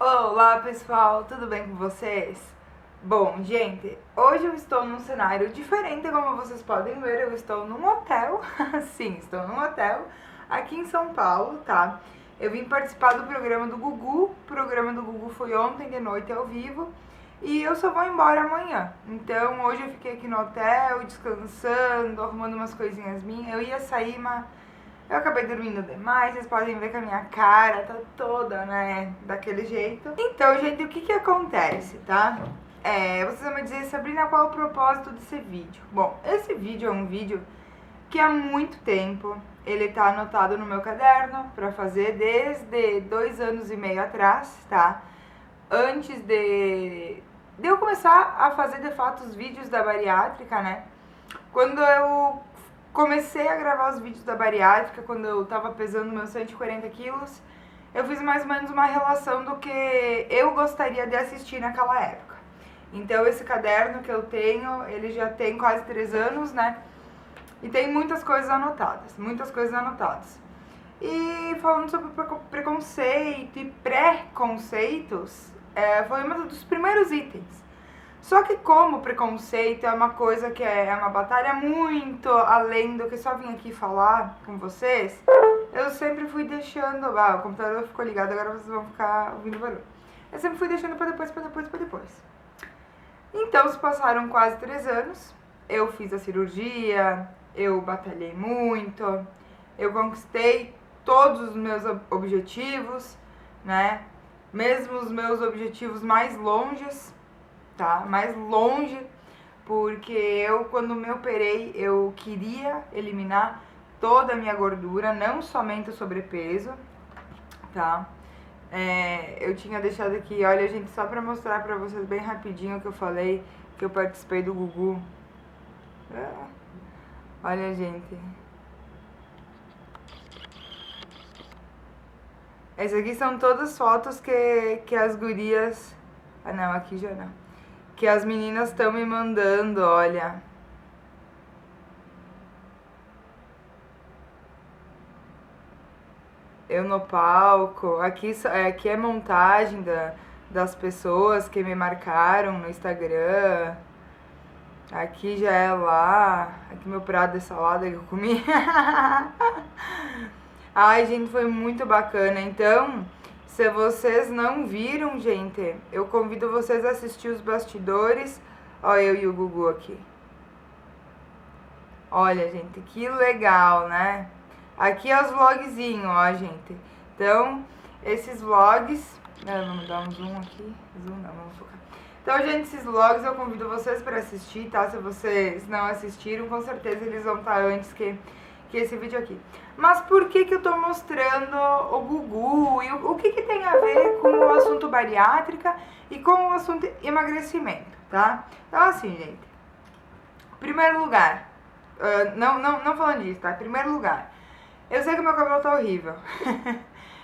Olá pessoal, tudo bem com vocês? Bom, gente, hoje eu estou num cenário diferente, como vocês podem ver, eu estou num hotel, sim, estou num hotel, aqui em São Paulo, tá? Eu vim participar do programa do Gugu, o programa do Gugu foi ontem de noite ao vivo, e eu só vou embora amanhã. Então hoje eu fiquei aqui no hotel, descansando, arrumando umas coisinhas minhas, eu ia sair, mas eu acabei dormindo demais, vocês podem ver que a minha cara tá toda, né, daquele jeito. Então, gente, o que que acontece, tá? Vocês vão me dizer, Sabrina, qual é o propósito desse vídeo? Bom, esse vídeo é um vídeo que há muito tempo ele tá anotado no meu caderno pra fazer desde 2 anos e meio atrás, tá? Antes de eu começar a fazer, de fato, os vídeos da bariátrica, né? Quando eu comecei a gravar os vídeos da bariátrica, quando eu tava pesando meus 140 quilos, eu fiz mais ou menos uma relação do que eu gostaria de assistir naquela época. Então esse caderno que eu tenho, ele já tem quase 3 anos, né? E tem muitas coisas anotadas, muitas coisas anotadas. E falando sobre preconceito e pré-conceitos, foi um dos primeiros itens. Só que como preconceito é uma coisa que é uma batalha muito além do que só vim aqui falar com vocês, eu sempre fui deixando... Ah, o computador ficou ligado, agora vocês vão ficar ouvindo barulho. Eu sempre fui deixando pra depois, pra depois, pra depois. Então, se passaram quase 3 anos, eu fiz a cirurgia, eu batalhei muito, eu conquistei todos os meus objetivos, né? Mesmo os meus objetivos mais longes, tá? Mais longe, porque eu, quando me operei, eu queria eliminar toda a minha gordura, não somente o sobrepeso, tá? Eu tinha deixado aqui, olha, gente, só pra mostrar pra vocês bem rapidinho o que eu falei, que eu participei do Gugu. Olha, gente. Essas aqui são todas fotos que as gurias... Ah, não, aqui já não. Que as meninas estão me mandando, olha. Eu no palco. Aqui é montagem das pessoas que me marcaram no Instagram. Aqui já é lá. Aqui meu prato de salada que eu comi. Ai, gente, foi muito bacana. Então, se vocês não viram, gente, eu convido vocês a assistir os bastidores. Ó, eu e o Gugu aqui. Olha, gente, que legal, né? Aqui é os vlogzinhos, ó, gente. Então, esses vlogs... Vamos dar um zoom aqui. Zoom não, vamos focar. Então, gente, esses vlogs eu convido vocês para assistir, tá? Se vocês não assistiram, com certeza eles vão estar antes que esse vídeo aqui. Mas por que eu tô mostrando o Gugu e o que tem a ver com o assunto bariátrica e com o assunto emagrecimento, tá? Então assim, gente, primeiro lugar, não falando disso, tá? Primeiro lugar, eu sei que meu cabelo tá horrível.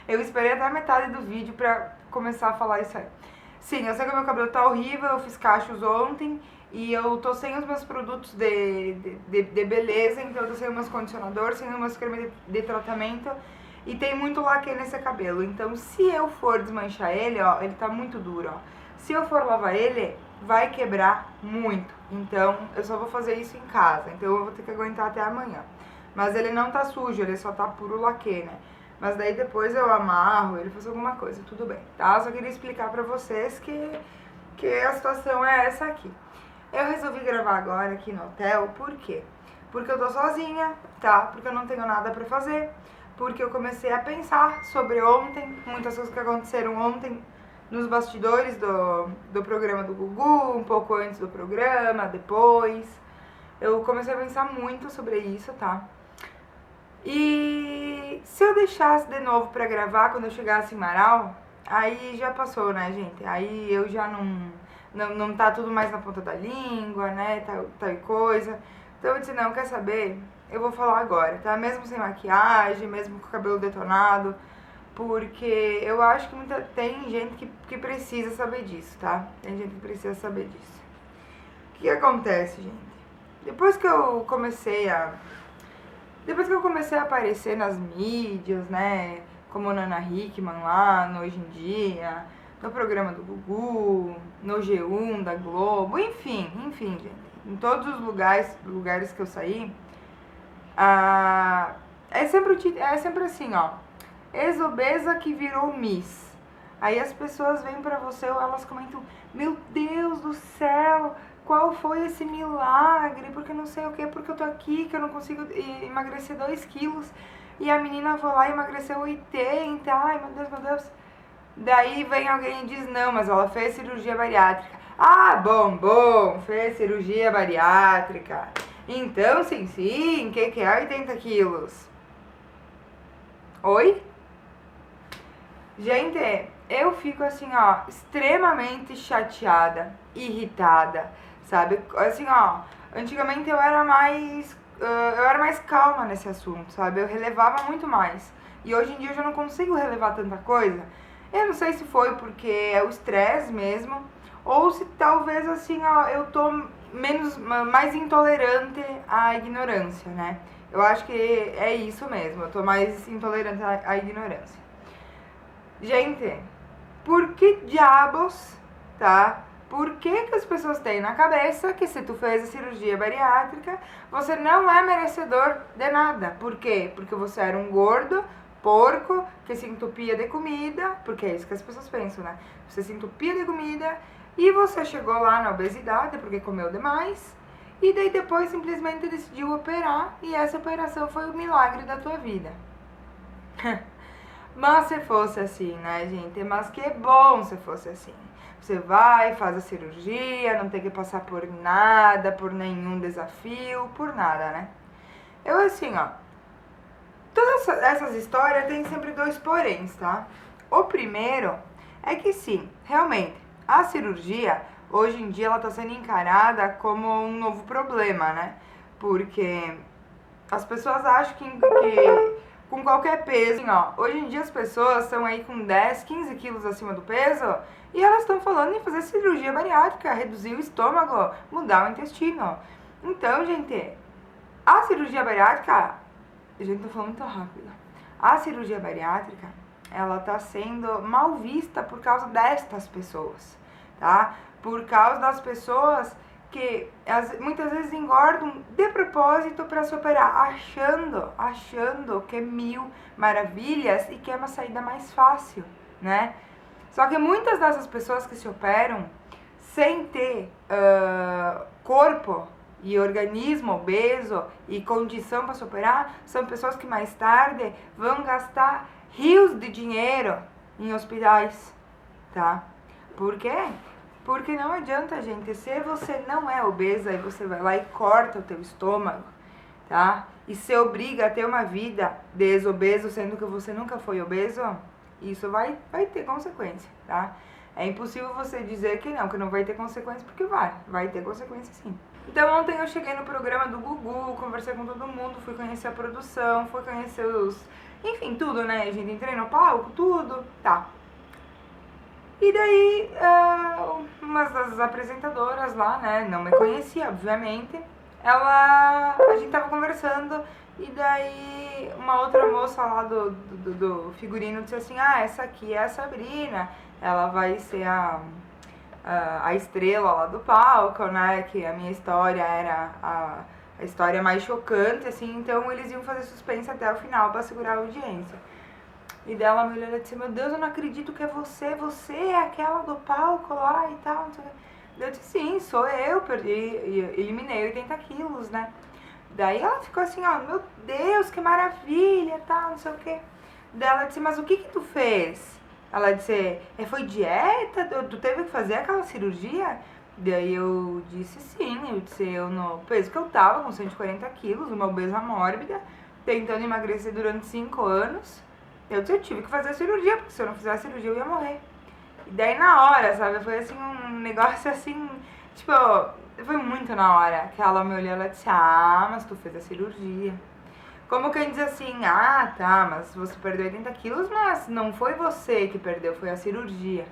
Eu esperei até a metade do vídeo pra começar a falar isso aí. Sim, eu sei que meu cabelo tá horrível, eu fiz cachos ontem e eu tô sem os meus produtos de beleza, então eu tô sem os meus condicionadores, sem os meus cremes de tratamento e tem muito laque nesse cabelo. Então se eu for desmanchar ele, ó, ele tá muito duro, ó. Se eu for lavar ele, vai quebrar muito. Então eu só vou fazer isso em casa, então eu vou ter que aguentar até amanhã. Mas ele não tá sujo, ele só tá puro laque, né? Mas daí depois eu amarro, ele faz alguma coisa, tudo bem, tá? Só queria explicar pra vocês que a situação é essa aqui. Eu resolvi gravar agora aqui no hotel, por quê? Porque eu tô sozinha, tá? Porque eu não tenho nada pra fazer, porque eu comecei a pensar sobre ontem, muitas coisas que aconteceram ontem nos bastidores do programa do Gugu, um pouco antes do programa, depois. Eu comecei a pensar muito sobre isso, tá? E se eu deixasse de novo pra gravar quando eu chegasse em Marau, aí já passou, né, gente? Aí eu já não tá tudo mais na ponta da língua, né, tal coisa. Então eu disse, não, quer saber? Eu vou falar agora, tá? Mesmo sem maquiagem, mesmo com o cabelo detonado, porque eu acho que tem gente que precisa saber disso, tá? Tem gente que precisa saber disso. O que acontece, gente? Depois que eu comecei a aparecer nas mídias, né, como Nana Hickman lá no Hoje em Dia, no programa do Gugu, no G1 da Globo, enfim, gente. Em todos os lugares que eu saí, é sempre assim, ó. Ex-obesa que virou Miss. Aí as pessoas vêm pra você ou elas comentam: meu Deus do céu, qual foi esse milagre? Porque não sei o que, porque eu tô aqui, que eu não consigo emagrecer 2 quilos. E a menina foi lá e emagreceu 80. Ai, meu Deus, meu Deus. Daí vem alguém e diz: não, mas ela fez cirurgia bariátrica. Ah, bom, fez cirurgia bariátrica. Então, sim, que é 80 quilos? Oi? Gente, eu fico assim, ó, extremamente chateada, irritada, sabe? Assim, ó, antigamente eu era mais calma nesse assunto, sabe? Eu relevava muito mais. E hoje em dia eu já não consigo relevar tanta coisa. Eu não sei se foi porque é o estresse mesmo, ou se talvez assim, ó, eu tô mais intolerante à ignorância, né? Eu acho que é isso mesmo, eu tô mais intolerante à ignorância. Gente, por que diabos, tá? Por que as pessoas têm na cabeça que se tu fez a cirurgia bariátrica, você não é merecedor de nada? Por quê? Porque você era um gordo, porco, que se entupia de comida, porque é isso que as pessoas pensam, né? Você se entupia de comida e você chegou lá na obesidade porque comeu demais, e daí depois simplesmente decidiu operar, e essa operação foi o milagre da tua vida. Mas se fosse assim, né, gente? Mas que bom se fosse assim. Você vai, faz a cirurgia, não tem que passar por nada, por nenhum desafio, por nada, né? Eu assim, ó, todas essas histórias tem sempre 2 poréns, tá? O primeiro é que sim, realmente, a cirurgia, hoje em dia, ela tá sendo encarada como um novo problema, né? Porque as pessoas acham que com qualquer peso, assim, ó, hoje em dia as pessoas estão aí com 10, 15 quilos acima do peso e elas estão falando em fazer cirurgia bariátrica, reduzir o estômago, mudar o intestino. Então, gente, a cirurgia bariátrica, gente, tô falando muito rápido. A cirurgia bariátrica, ela tá sendo mal vista por causa destas pessoas, tá? Por causa das pessoas que muitas vezes engordam de propósito para se operar, achando que é 1000 maravilhas e que é uma saída mais fácil, né? Só que muitas dessas pessoas que se operam sem ter corpo e organismo obeso e condição para se operar, são pessoas que mais tarde vão gastar rios de dinheiro em hospitais, tá? Por quê? Porque não adianta, gente, se você não é obesa e você vai lá e corta o teu estômago, tá? E se obriga a ter uma vida de ex-obeso, sendo que você nunca foi obeso, isso vai ter consequência, tá? É impossível você dizer que não vai ter consequência, porque vai ter consequência sim. Então ontem eu cheguei no programa do Gugu, conversei com todo mundo, fui conhecer a produção, fui conhecer enfim, tudo, né, gente? Entrei no palco, tudo, tá. E daí, uma das apresentadoras lá, né, não me conhecia, obviamente, a gente tava conversando, e daí uma outra moça lá do figurino disse assim: ah, essa aqui é a Sabrina, ela vai ser a estrela lá do palco, né, que a minha história era a história mais chocante, assim, então eles iam fazer suspense até o final pra segurar a audiência. E dela me olhou e disse: meu Deus, eu não acredito que é você é aquela do palco lá e tal, não sei o que. Eu disse: sim, sou eu, eliminei 80 quilos, né. Daí ela ficou assim, ó, meu Deus, que maravilha e tal, não sei o que. Daí ela disse: mas o que tu fez? Ela disse: foi dieta? Tu teve que fazer aquela cirurgia? Daí eu disse: sim, eu disse, eu no peso que eu tava, com 140 quilos, uma obesa mórbida, tentando emagrecer durante 5 anos. Eu tive que fazer a cirurgia, porque se eu não fizesse a cirurgia eu ia morrer. E daí na hora, sabe, foi assim um negócio assim, tipo, foi muito na hora que ela me olhou e ela disse: ah, mas tu fez a cirurgia. Como quem diz assim: ah, tá, mas você perdeu 80 quilos, mas não foi você que perdeu, foi a cirurgia.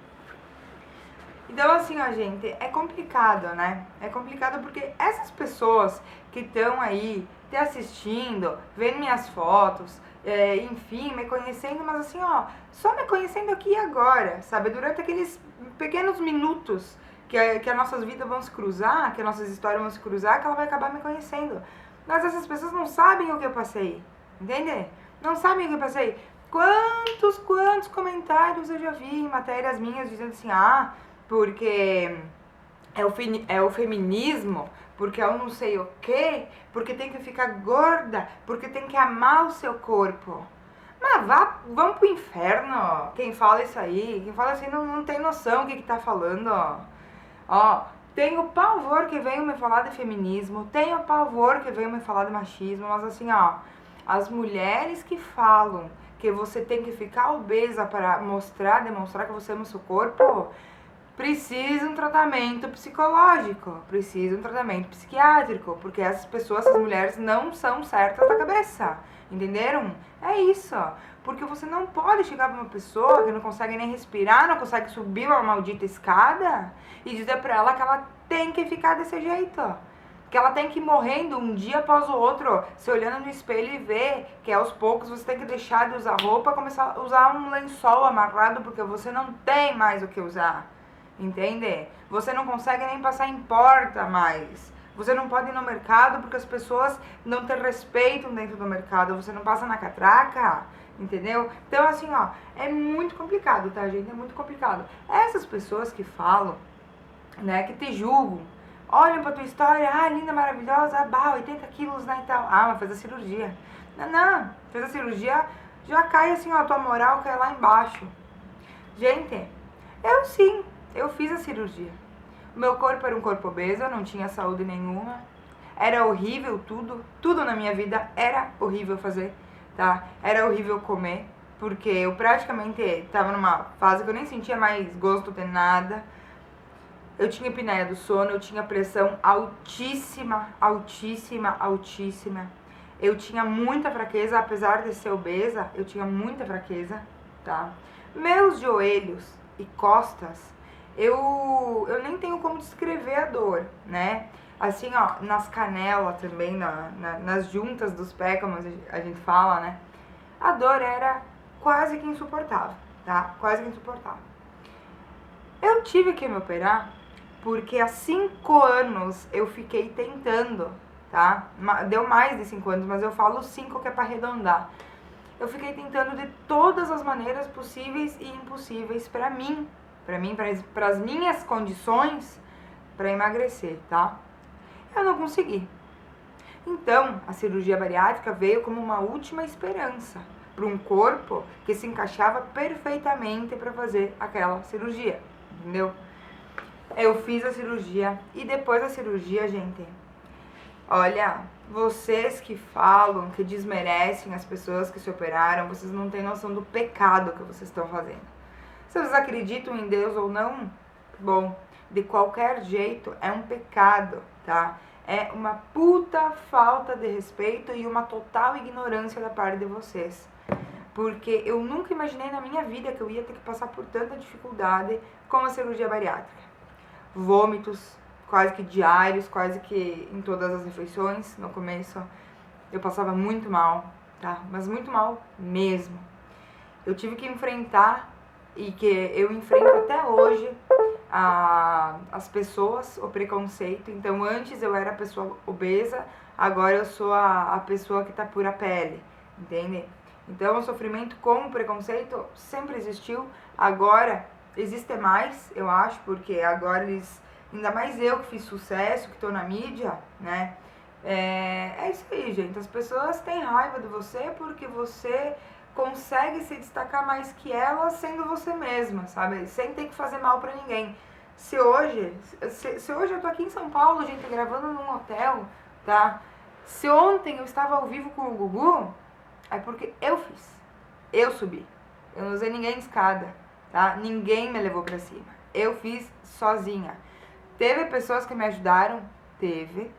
Então assim, ó, gente, é complicado, né? É complicado porque essas pessoas que estão aí te assistindo, vendo minhas fotos, enfim, me conhecendo, mas assim, ó, só me conhecendo aqui e agora, sabe? Durante aqueles pequenos minutos que as nossas vidas vão se cruzar, que as nossas histórias vão se cruzar, que ela vai acabar me conhecendo. Mas essas pessoas não sabem o que eu passei, entende? Não sabem o que eu passei. Quantos comentários eu já vi em matérias minhas dizendo assim, porque é o feminismo, porque eu não sei o quê, porque tem que ficar gorda, porque tem que amar o seu corpo. Mas vamos pro inferno. Quem fala isso aí, quem fala assim não tem noção do que tá falando. Ó, tenho pavor que venham me falar de feminismo, tenho pavor que venham me falar de machismo, mas assim, ó, as mulheres que falam que você tem que ficar obesa para demonstrar que você ama o seu corpo, precisa um tratamento psicológico, precisa um tratamento psiquiátrico, porque essas pessoas, essas mulheres não são certas da cabeça, entenderam? É isso, porque você não pode chegar pra uma pessoa que não consegue nem respirar, não consegue subir uma maldita escada e dizer pra ela que ela tem que ficar desse jeito. Que ela tem que ir morrendo um dia após o outro, se olhando no espelho e ver que aos poucos você tem que deixar de usar roupa, começar a usar um lençol amarrado, porque você não tem mais o que usar. Entende? Você não consegue nem passar em porta mais. Você não pode ir no mercado porque as pessoas não te respeitam dentro do mercado. Você não passa na catraca, entendeu? Então, assim, ó, é muito complicado, tá, gente? É muito complicado. Essas pessoas que falam, né, que te julgam, olham pra tua história, linda, maravilhosa, 80 quilos, né, e tal. Mas fez a cirurgia. Não, fez a cirurgia, já cai assim, ó, a tua moral cai lá embaixo. Gente, eu fiz a cirurgia. O meu corpo era um corpo obeso, eu não tinha saúde nenhuma. Era horrível tudo na minha vida era horrível fazer, tá? Era horrível comer, porque eu praticamente estava numa fase que eu nem sentia mais gosto de nada. Eu tinha apneia do sono, eu tinha pressão altíssima. Eu tinha muita fraqueza, apesar de ser obesa, eu tinha muita fraqueza, tá? Meus joelhos e costas, eu nem tenho como descrever a dor, né? Assim, ó, nas canelas também, nas juntas dos pés, como a gente fala, né? A dor era quase que insuportável, tá? Quase que insuportável. Eu tive que me operar porque há 5 anos eu fiquei tentando, tá? Deu mais de 5 anos, mas eu falo 5 que é pra arredondar. Eu fiquei tentando de todas as maneiras possíveis e impossíveis para as minhas condições, para emagrecer, tá? Eu não consegui. Então, a cirurgia bariátrica veio como uma última esperança para um corpo que se encaixava perfeitamente para fazer aquela cirurgia, entendeu? Eu fiz a cirurgia e depois da cirurgia, gente, olha, vocês que falam, que desmerecem as pessoas que se operaram, vocês não têm noção do pecado que vocês estão fazendo. Se vocês acreditam em Deus ou não, bom, de qualquer jeito é um pecado, tá? É uma puta falta de respeito e uma total ignorância da parte de vocês. Porque eu nunca imaginei na minha vida que eu ia ter que passar por tanta dificuldade com a cirurgia bariátrica. Vômitos quase que diários, quase que em todas as refeições. No começo eu passava muito mal, tá? Mas muito mal mesmo. Eu tive que enfrentar, e que eu enfrento até hoje, as pessoas, o preconceito. Então antes eu era a pessoa obesa, agora eu sou a pessoa que tá por a pele, entende? Então o sofrimento com o preconceito sempre existiu, agora existe mais, eu acho, porque agora eles, ainda mais eu que fiz sucesso, que tô na mídia, né? É isso aí, gente. As pessoas têm raiva de você porque você consegue se destacar mais que elas sendo você mesma, sabe? Sem ter que fazer mal pra ninguém. Se hoje eu tô aqui em São Paulo, gente, gravando num hotel, tá? Se ontem eu estava ao vivo com o Gugu, é porque eu fiz. Eu subi. Eu não usei ninguém de escada, tá? Ninguém me levou pra cima. Eu fiz sozinha. Teve pessoas que me ajudaram? Teve.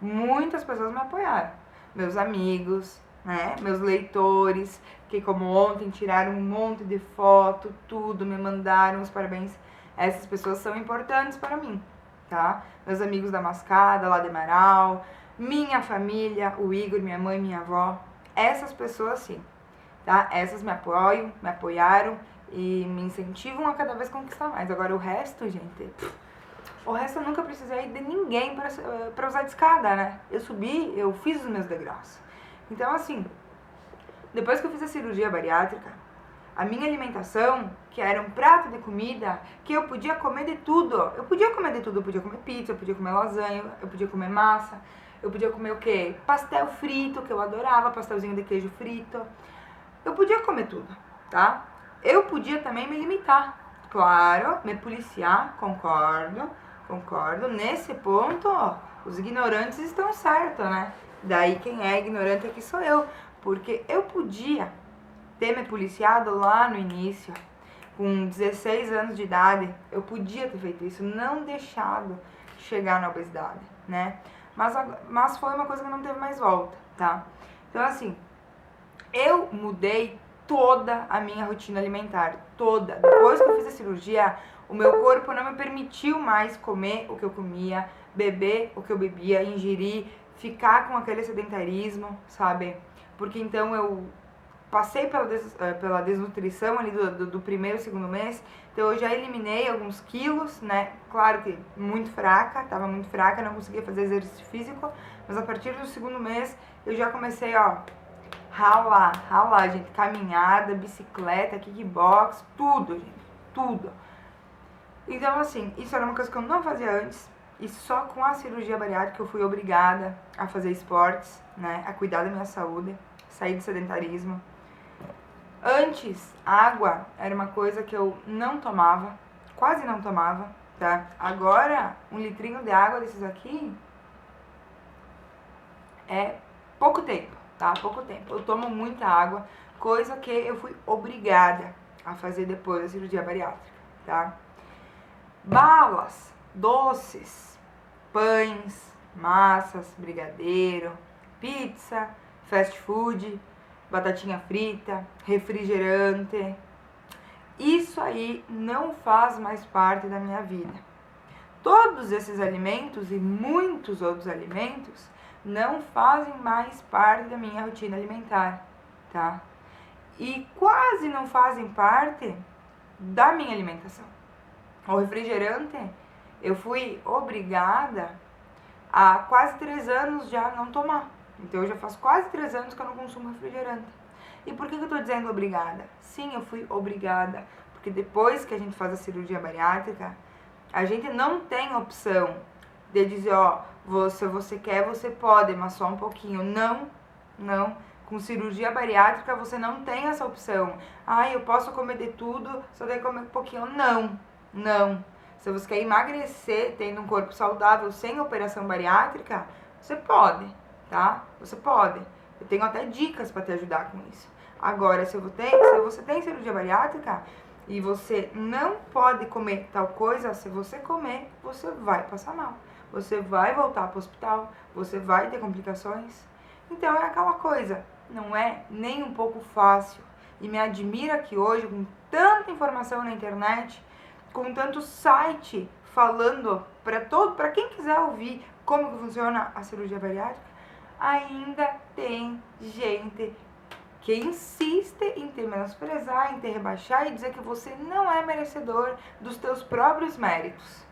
Muitas pessoas me apoiaram. Meus amigos, né? Meus leitores, que como ontem tiraram um monte de foto, tudo, me mandaram os parabéns. Essas pessoas são importantes para mim, tá? Meus amigos da Mascada, lá de Marau, minha família, o Igor, minha mãe, minha avó. Essas pessoas, sim. tá? Essas me apoiam, me apoiaram e me incentivam a cada vez conquistar mais. Agora o resto, gente, o resto eu nunca precisei de ninguém pra usar de escada, né? Eu subi, eu fiz os meus degraus. Então, assim, depois que eu fiz a cirurgia bariátrica, a minha alimentação, que era um prato de comida, que eu podia comer de tudo. Eu podia comer de tudo, eu podia comer pizza, eu podia comer lasanha, eu podia comer massa, eu podia comer o quê? Pastel frito, que eu adorava, pastelzinho de queijo frito. Eu podia comer tudo, tá? Eu podia também me limitar. Claro, me policiar, concordo. Nesse ponto, ó, os ignorantes estão certos, né? Daí quem é ignorante aqui sou eu. Porque eu podia ter me policiado lá no início, com 16 anos de idade, eu podia ter feito isso, não deixado chegar na obesidade, né? Mas foi uma coisa que não teve mais volta, tá? Então, assim, eu mudei toda a minha rotina alimentar, toda. Depois que eu fiz a cirurgia, o meu corpo não me permitiu mais comer o que eu comia, beber o que eu bebia, ingerir, ficar com aquele sedentarismo, sabe? Porque então eu passei pela desnutrição ali do primeiro e segundo mês, então eu já eliminei alguns quilos, né? Claro que muito fraca, tava muito fraca, não conseguia fazer exercício físico, mas a partir do segundo mês eu já comecei, ó, ralar, gente, caminhada, bicicleta, kickbox, tudo, gente, tudo. Então, assim, isso era uma coisa que eu não fazia antes, e só com a cirurgia bariátrica eu fui obrigada a fazer esportes, né, a cuidar da minha saúde, sair do sedentarismo. Antes, água era uma coisa que eu não tomava, quase não tomava, tá? Agora, um litrinho de água desses aqui é pouco tempo, tá? Pouco tempo. Eu tomo muita água, coisa que eu fui obrigada a fazer depois da cirurgia bariátrica, tá? Balas, doces, pães, massas, brigadeiro, pizza, fast food, batatinha frita, refrigerante. Isso aí não faz mais parte da minha vida. Todos esses alimentos e muitos outros alimentos não fazem mais parte da minha rotina alimentar, tá? E quase não fazem parte da minha alimentação. O refrigerante, eu fui obrigada há quase 3 anos já não tomar. Então, eu já faço quase 3 anos que eu não consumo refrigerante. E por que eu tô dizendo obrigada? Sim, eu fui obrigada. Porque depois que a gente faz a cirurgia bariátrica, a gente não tem opção de dizer, ó, se você quer, você pode, mas só um pouquinho. Não. Com cirurgia bariátrica, você não tem essa opção. Ah, eu posso comer de tudo, só tem que comer um pouquinho. Não. Se você quer emagrecer, tendo um corpo saudável, sem operação bariátrica, você pode, tá? Você pode. Eu tenho até dicas para te ajudar com isso. Agora, se você tem cirurgia bariátrica e você não pode comer tal coisa, se você comer, você vai passar mal. Você vai voltar para o hospital, você vai ter complicações. Então, é aquela coisa, não é nem um pouco fácil. E me admira que hoje, com tanta informação na internet, com tanto site falando para quem quiser ouvir como que funciona a cirurgia bariátrica, ainda tem gente que insiste em te menosprezar, em te rebaixar e dizer que você não é merecedor dos teus próprios méritos.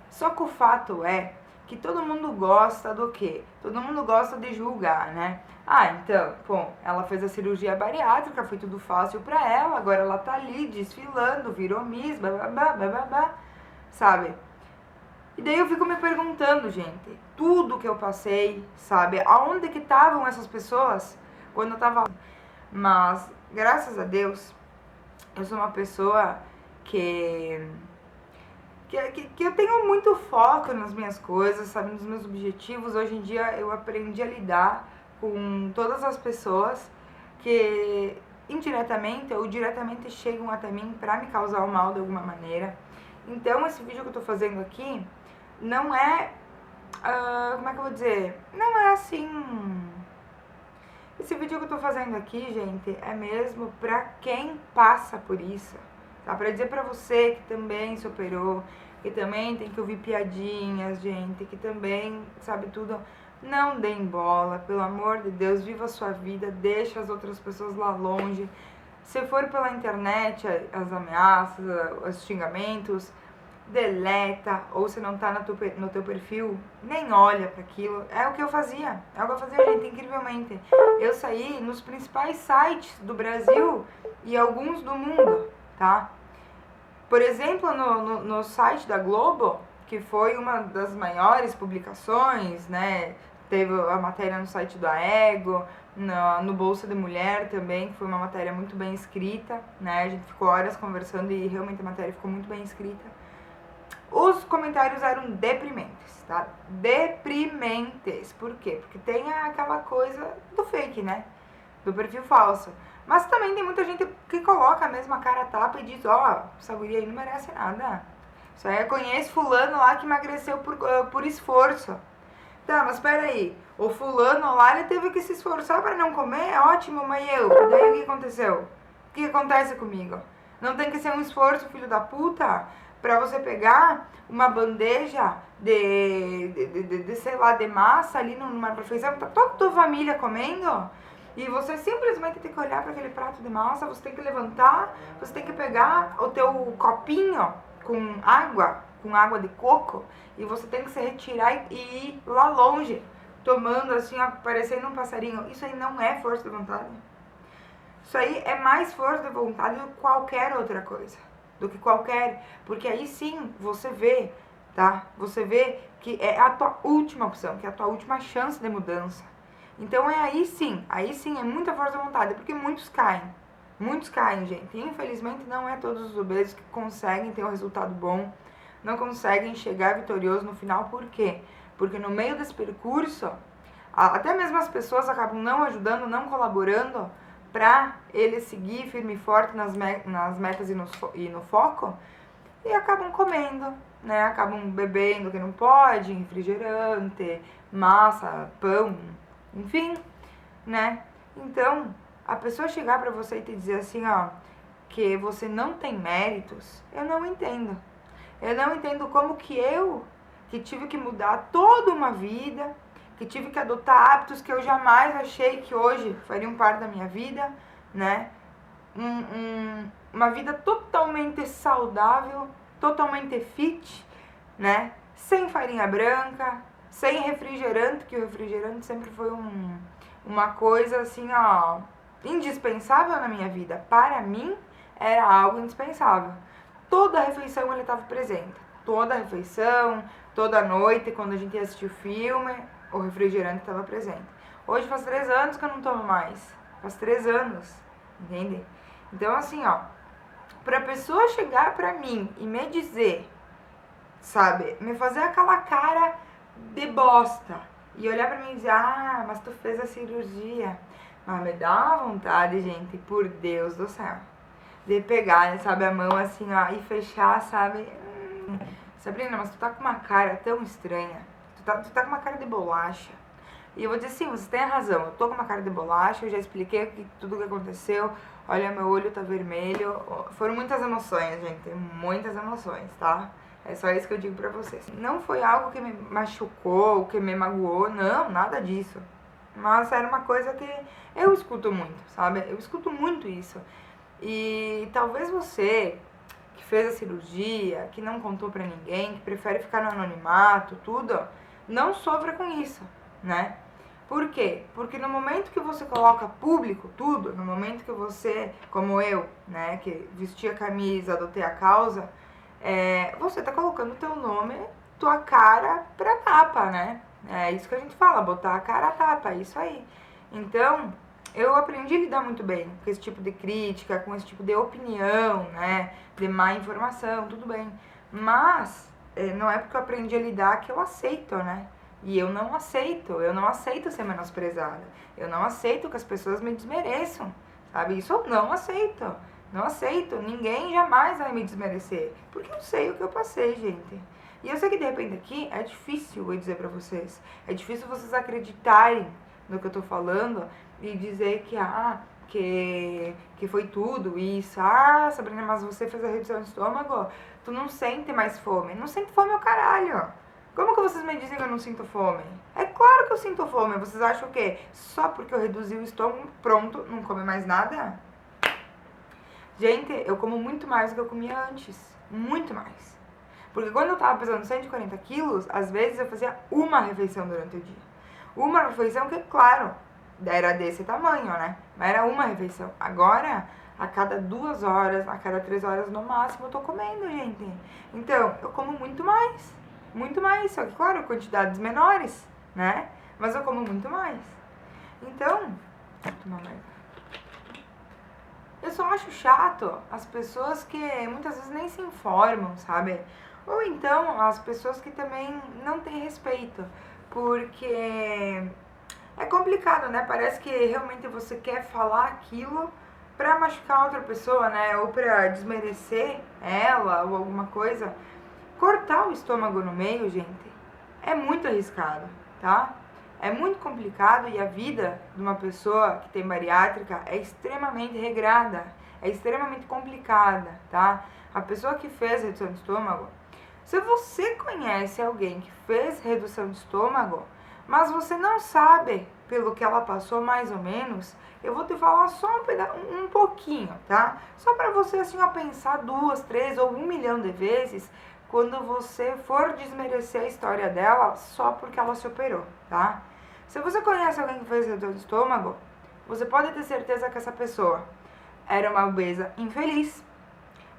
Só que o fato é que todo mundo gosta do quê? Todo mundo gosta de julgar, né? Ah, então, bom, ela fez a cirurgia bariátrica, foi tudo fácil pra ela, agora ela tá ali desfilando, virou Miss, bababá, sabe? E daí eu fico me perguntando, gente, tudo que eu passei, sabe? Aonde que estavam essas pessoas quando eu tava... Mas, graças a Deus, eu sou uma pessoa que eu tenho muito foco nas minhas coisas, sabe, nos meus objetivos. Hoje em dia eu aprendi a lidar com todas as pessoas que indiretamente ou diretamente chegam até mim pra me causar o mal de alguma maneira. Então esse vídeo que eu tô fazendo aqui não é, como é que eu vou dizer, não é assim... Esse vídeo que eu tô fazendo aqui, gente, é mesmo pra quem passa por isso. Tá? Pra dizer pra você que também se operou, que também tem que ouvir piadinhas, gente, que também sabe tudo. Não deem bola, pelo amor de Deus, viva a sua vida, deixa as outras pessoas lá longe. Se for pela internet, as ameaças, os xingamentos, deleta, ou se não tá no teu perfil, nem olha para aquilo. É o que eu fazia, gente, incrivelmente. Eu saí nos principais sites do Brasil e alguns do mundo, tá? Por exemplo, no site da Globo, que foi uma das maiores publicações, né? Teve a matéria no site do Aego, no Bolsa de Mulher também, que foi uma matéria muito bem escrita, né? A gente ficou horas conversando e realmente a matéria ficou muito bem escrita. Os comentários eram deprimentes, tá? Deprimentes. Por quê? Porque tem aquela coisa do fake, né? Do perfil falso. Mas também tem muita gente que coloca a mesma cara a tapa e diz, ó, essa guria aí não merece nada. Isso aí eu conheço fulano lá que emagreceu por esforço. Tá, mas peraí, o fulano lá, ele teve que se esforçar para não comer? Ótimo, mas eu? Daí o que aconteceu? O que acontece comigo? Não tem que ser um esforço, filho da puta, pra você pegar uma bandeja de sei lá, de massa ali numa refeição, tá toda a tua família comendo? E você simplesmente tem que olhar para aquele prato de massa, você tem que levantar, você tem que pegar o teu copinho com água de coco, e você tem que se retirar e ir lá longe, tomando assim, ó, parecendo um passarinho. Isso aí não é força de vontade. Isso aí é mais força de vontade do que qualquer outra coisa. Do que qualquer... Porque aí sim, você vê, tá? Você vê que é a tua última opção, que é a tua última chance de mudança. Então é aí sim é muita força de vontade, porque muitos caem. Muitos caem, gente. Infelizmente não é todos os obesos que conseguem ter um resultado bom, não conseguem chegar vitorioso no final. Por quê? Porque no meio desse percurso, até mesmo as pessoas acabam não ajudando, não colaborando para ele seguir firme e forte nas metas e no foco, e acabam comendo, né? Acabam bebendo que não pode, refrigerante, massa, pão, enfim, né? Então, a pessoa chegar pra você e te dizer assim, ó, que você não tem méritos, eu não entendo. Eu não entendo como que eu, que tive que mudar toda uma vida, que tive que adotar hábitos que eu jamais achei que hoje fariam parte da minha vida, né? Uma vida totalmente saudável, totalmente fit, né? Sem farinha branca, sem refrigerante, que o refrigerante sempre foi uma coisa assim, ó, indispensável na minha vida. Para mim, era algo indispensável. Toda refeição ele estava presente. Toda refeição, toda noite, quando a gente ia assistir o filme, o refrigerante estava presente. Hoje faz 3 anos que eu não tomo mais. Faz 3 anos, entende? Então, assim, ó, pra pessoa chegar pra mim e me dizer, sabe, me fazer aquela cara de bosta e olhar pra mim e dizer, ah, mas tu fez a cirurgia. Mas me dá uma vontade, gente, por Deus do céu, de pegar, sabe, a mão assim, ó, e fechar, sabe? Sabrina, mas tu tá com uma cara tão estranha. Tu tá com uma cara de bolacha. E eu vou dizer, sim, você tem razão, eu tô com uma cara de bolacha, eu já expliquei tudo o que aconteceu, olha, meu olho tá vermelho. Foram muitas emoções, gente, muitas emoções, tá? É só isso que eu digo pra vocês. Não foi algo que me machucou, que me magoou, não, nada disso. Mas era uma coisa que eu escuto muito, sabe? Eu escuto muito isso. E talvez você que fez a cirurgia, que não contou pra ninguém, que prefere ficar no anonimato, tudo, não sofra com isso, né? Por quê? Porque no momento que você coloca público tudo, no momento que você, como eu, né, que vesti a camisa, adotei a causa, você tá colocando teu nome, tua cara pra tapa, né? É isso que a gente fala, botar a cara a tapa, é isso aí. Então, eu aprendi a lidar muito bem com esse tipo de crítica, com esse tipo de opinião, né, de má informação, tudo bem. Mas, não é porque eu aprendi a lidar que eu aceito, né? E eu não aceito ser menosprezada. Eu não aceito que as pessoas me desmereçam, sabe? Isso eu não aceito. Não aceito. Ninguém jamais vai me desmerecer. Porque eu sei o que eu passei, gente. E eu sei que de repente aqui é difícil eu dizer pra vocês. É difícil vocês acreditarem no que eu tô falando e dizer que foi tudo isso. Ah, Sabrina, mas você fez a redução de estômago, tu não sente mais fome. Não sente fome é o caralho. Como que vocês me dizem que eu não sinto fome? É claro que eu sinto fome. Vocês acham o quê? Só porque eu reduzi o estômago, pronto, não come mais nada? Gente, eu como muito mais do que eu comia antes. Muito mais. Porque quando eu tava pesando 140 quilos, às vezes eu fazia uma refeição durante o dia. Uma refeição que, claro, era desse tamanho, né? Mas era uma refeição. Agora, a cada 2 horas, a cada 3 horas no máximo, eu tô comendo, gente. Então, eu como muito mais. Muito mais. Só que, claro, quantidades menores, né? Mas eu como muito mais. Então, vou tomar mais. Eu só acho chato as pessoas que muitas vezes nem se informam, sabe? Ou então as pessoas que também não têm respeito. Porque é complicado, né? Parece que realmente você quer falar aquilo pra machucar outra pessoa, né? Ou pra desmerecer ela ou alguma coisa. Cortar o estômago no meio, gente, é muito arriscado, tá? É muito complicado e a vida de uma pessoa que tem bariátrica é extremamente regrada, é extremamente complicada, tá? A pessoa que fez redução de estômago, se você conhece alguém que fez redução de estômago, mas você não sabe pelo que ela passou mais ou menos, eu vou te falar só um pouquinho, tá? Só para você assim ó, pensar 2, 3 ou 1 milhão de vezes quando você for desmerecer a história dela só porque ela se operou, tá? Se você conhece alguém que fez redução de estômago, você pode ter certeza que essa pessoa era uma obesa infeliz,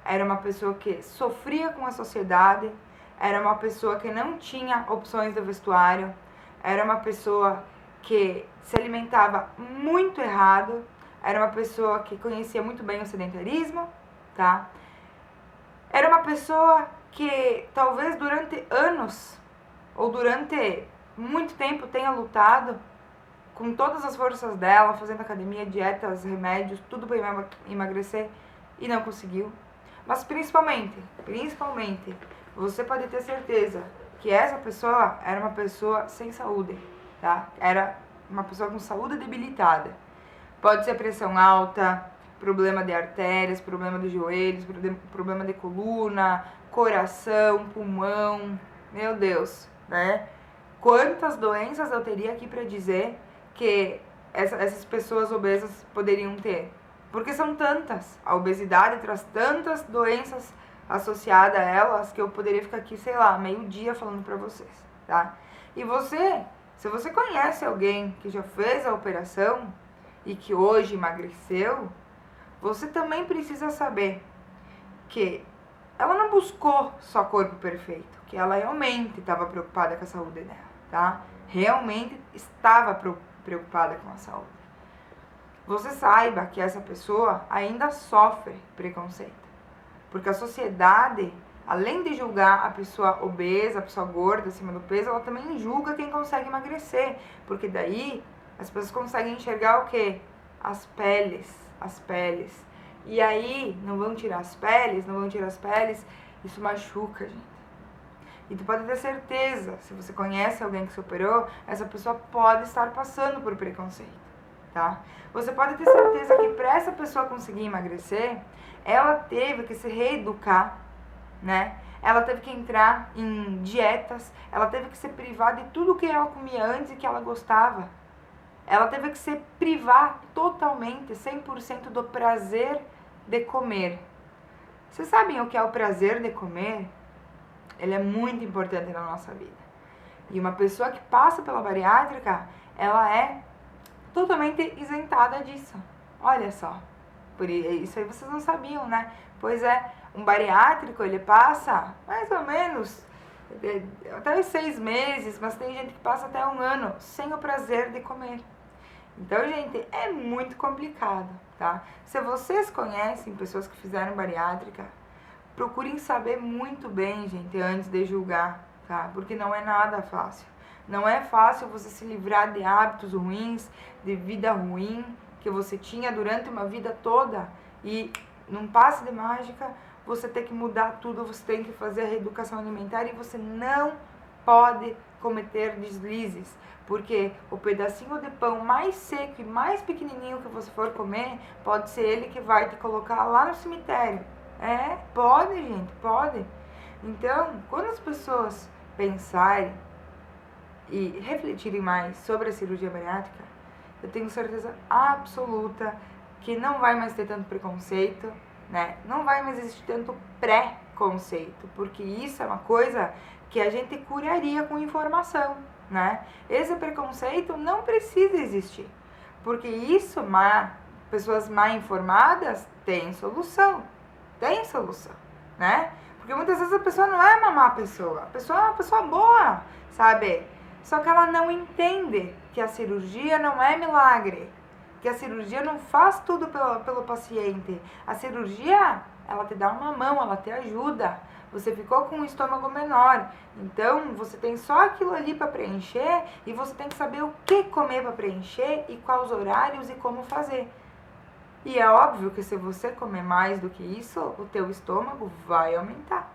era uma pessoa que sofria com a sociedade, era uma pessoa que não tinha opções de vestuário, era uma pessoa que se alimentava muito errado, era uma pessoa que conhecia muito bem o sedentarismo, tá? Era uma pessoa que talvez durante anos ou durante muito tempo tenha lutado com todas as forças dela, fazendo academia, dietas, remédios, tudo para emagrecer e não conseguiu. Mas principalmente, você pode ter certeza que essa pessoa era uma pessoa sem saúde, tá? Era uma pessoa com saúde debilitada. Pode ser pressão alta, problema de artérias, problema dos joelhos, problema de coluna, coração, pulmão, meu Deus, né? Quantas doenças eu teria aqui para dizer que essas pessoas obesas poderiam ter? Porque são tantas, a obesidade traz tantas doenças associadas a elas que eu poderia ficar aqui, sei lá, meio dia falando pra vocês, tá? E você, se você conhece alguém que já fez a operação e que hoje emagreceu, você também precisa saber que ela não buscou só corpo perfeito, que ela realmente estava preocupada com a saúde dela, tá? Realmente estava preocupada com a saúde. Você saiba que essa pessoa ainda sofre preconceito, porque a sociedade, além de julgar a pessoa obesa, a pessoa gorda, acima do peso, ela também julga quem consegue emagrecer, porque daí as pessoas conseguem enxergar o quê? As peles. E aí, não vão tirar as peles, isso machuca, gente. E tu pode ter certeza, se você conhece alguém que se operou, essa pessoa pode estar passando por preconceito, tá? Você pode ter certeza que para essa pessoa conseguir emagrecer, ela teve que se reeducar, né? Ela teve que entrar em dietas, ela teve que se privar de tudo que ela comia antes e que ela gostava. Ela teve que se privar totalmente, 100% do prazer de comer. Vocês sabem o que é o prazer de comer? Ele é muito importante na nossa vida. E uma pessoa que passa pela bariátrica, ela é totalmente isentada disso. Olha só. Por isso aí vocês não sabiam, né? Pois é, um bariátrico, ele passa mais ou menos até os 6 meses, mas tem gente que passa até 1 ano sem o prazer de comer. Então, gente, é muito complicado, tá? Se vocês conhecem pessoas que fizeram bariátrica, procurem saber muito bem, gente, antes de julgar, tá? Porque não é nada fácil. Não é fácil você se livrar de hábitos ruins, de vida ruim que você tinha durante uma vida toda e num passe de mágica você tem que mudar tudo, você tem que fazer a reeducação alimentar e você não pode cometer deslizes, porque o pedacinho de pão mais seco e mais pequenininho que você for comer, pode ser ele que vai te colocar lá no cemitério. É, pode, gente, pode. Então, quando as pessoas pensarem e refletirem mais sobre a cirurgia bariátrica, eu tenho certeza absoluta que não vai mais ter tanto preconceito, né? Não vai mais existir tanto pré-conceito, porque isso é uma coisa que a gente curaria com informação, né? Esse preconceito não precisa existir, porque isso, pessoas mal informadas têm solução, né? Porque muitas vezes a pessoa não é uma má pessoa, a pessoa é uma pessoa boa, sabe? Só que ela não entende que a cirurgia não é milagre, que a cirurgia não faz tudo pelo paciente. A cirurgia, ela te dá uma mão, ela te ajuda. Você ficou com um estômago menor, então você tem só aquilo ali para preencher e você tem que saber o que comer para preencher e quais horários e como fazer. E é óbvio que se você comer mais do que isso, o teu estômago vai aumentar.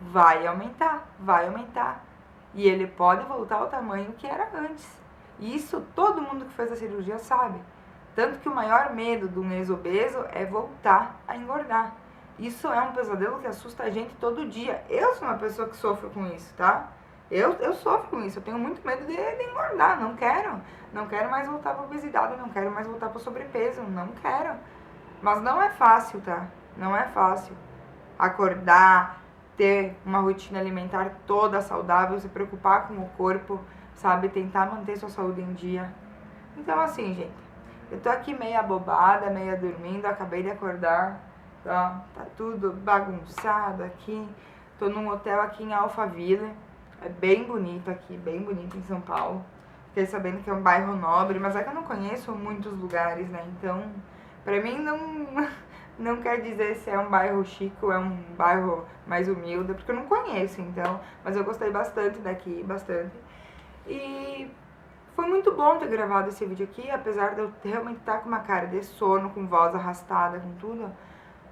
Vai aumentar, vai aumentar. E ele pode voltar ao tamanho que era antes. E isso todo mundo que fez a cirurgia sabe. Tanto que o maior medo de um ex-obeso é voltar a engordar. Isso é um pesadelo que assusta a gente todo dia. Eu sou uma pessoa que sofre com isso, tá? Eu sofro com isso. Eu tenho muito medo de engordar. Não quero. Não quero mais voltar para obesidade. Não quero mais voltar para sobrepeso. Não quero. Mas não é fácil, tá? Não é fácil. Acordar, ter uma rotina alimentar toda saudável, se preocupar com o corpo, sabe? Tentar manter sua saúde em dia. Então, assim, gente, eu tô aqui meia bobada, meia dormindo, acabei de acordar, tá tudo bagunçado aqui. Tô num hotel aqui em Alphaville, é bem bonito aqui, bem bonito em São Paulo. Fiquei sabendo que é um bairro nobre, mas é que eu não conheço muitos lugares, né? Então, pra mim não quer dizer se é um bairro chique ou é um bairro mais humilde, porque eu não conheço, então. Mas eu gostei bastante daqui, bastante. E foi muito bom ter gravado esse vídeo aqui, apesar de eu realmente estar com uma cara de sono, com voz arrastada, com tudo.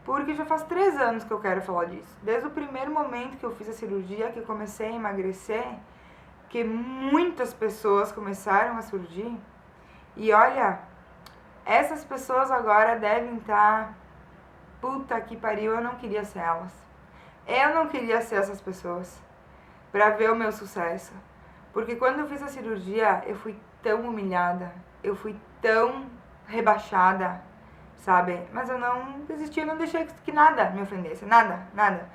Porque já faz 3 anos que eu quero falar disso. Desde o primeiro momento que eu fiz a cirurgia, que eu comecei a emagrecer, que muitas pessoas começaram a surgir. E olha, essas pessoas agora devem estar... Puta que pariu, eu não queria ser elas. Eu não queria ser essas pessoas pra ver o meu sucesso. Porque quando eu fiz a cirurgia, eu fui tão humilhada, eu fui tão rebaixada, sabe? Mas eu não desisti, eu não deixei que nada me ofendesse, nada, nada.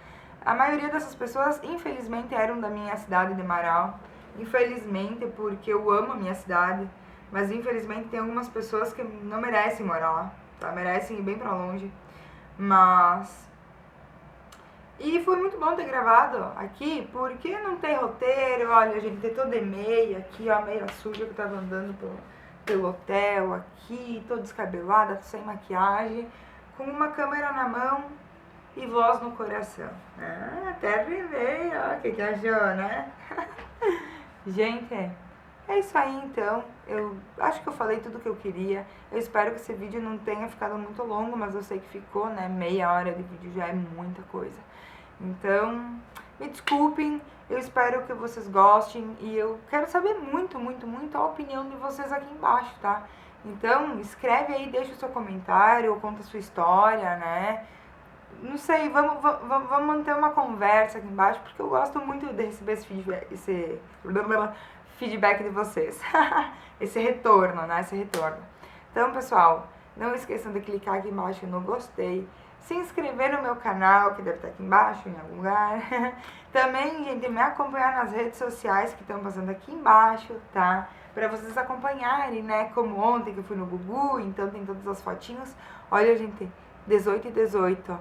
A maioria dessas pessoas, infelizmente, eram da minha cidade de Marau. Infelizmente, porque eu amo a minha cidade. Mas infelizmente tem algumas pessoas que não merecem morar lá, tá? Merecem ir bem pra longe. Mas... E foi muito bom ter gravado aqui, porque não tem roteiro, olha, a gente tem toda meia aqui, ó, meia suja que eu tava andando pelo hotel aqui, toda descabelada, sem maquiagem, com uma câmera na mão e voz no coração. Ah, até rimei, ó, o que achou, né? Gente, é isso aí então, eu acho que eu falei tudo que eu queria, eu espero que esse vídeo não tenha ficado muito longo, mas eu sei que ficou, né, meia hora de vídeo já é muita coisa. Então, me desculpem, eu espero que vocês gostem e eu quero saber muito, muito, muito a opinião de vocês aqui embaixo, tá? Então, escreve aí, deixa o seu comentário, ou conta a sua história, né? Não sei, vamos manter uma conversa aqui embaixo, porque eu gosto muito de receber esse feedback de vocês. Esse retorno, né? Esse retorno. Então, pessoal, não esqueçam de clicar aqui embaixo no gostei. Se inscrever no meu canal, que deve estar aqui embaixo, em algum lugar. Também, gente, me acompanhar nas redes sociais que estão passando aqui embaixo, tá? Pra vocês acompanharem, né? Como ontem que eu fui no Gugu, então tem todas as fotinhos. Olha, gente, 18 e 18.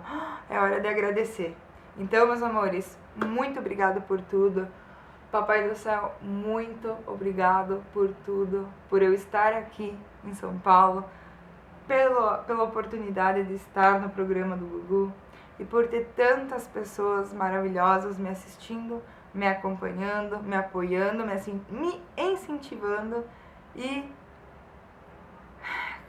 É hora de agradecer. Então, meus amores, muito obrigada por tudo. Papai do céu, muito obrigado por tudo. Por eu estar aqui em São Paulo. Pela oportunidade de estar no programa do Gugu e por ter tantas pessoas maravilhosas me assistindo, me acompanhando, me apoiando, me incentivando e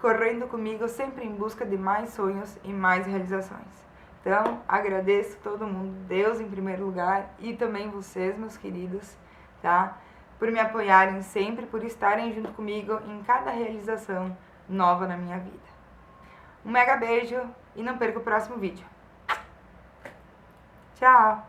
correndo comigo sempre em busca de mais sonhos e mais realizações. Então, agradeço todo mundo, Deus em primeiro lugar e também vocês, meus queridos, tá? Por me apoiarem sempre, por estarem junto comigo em cada realização nova na minha vida. Um mega beijo e não perca o próximo vídeo. Tchau!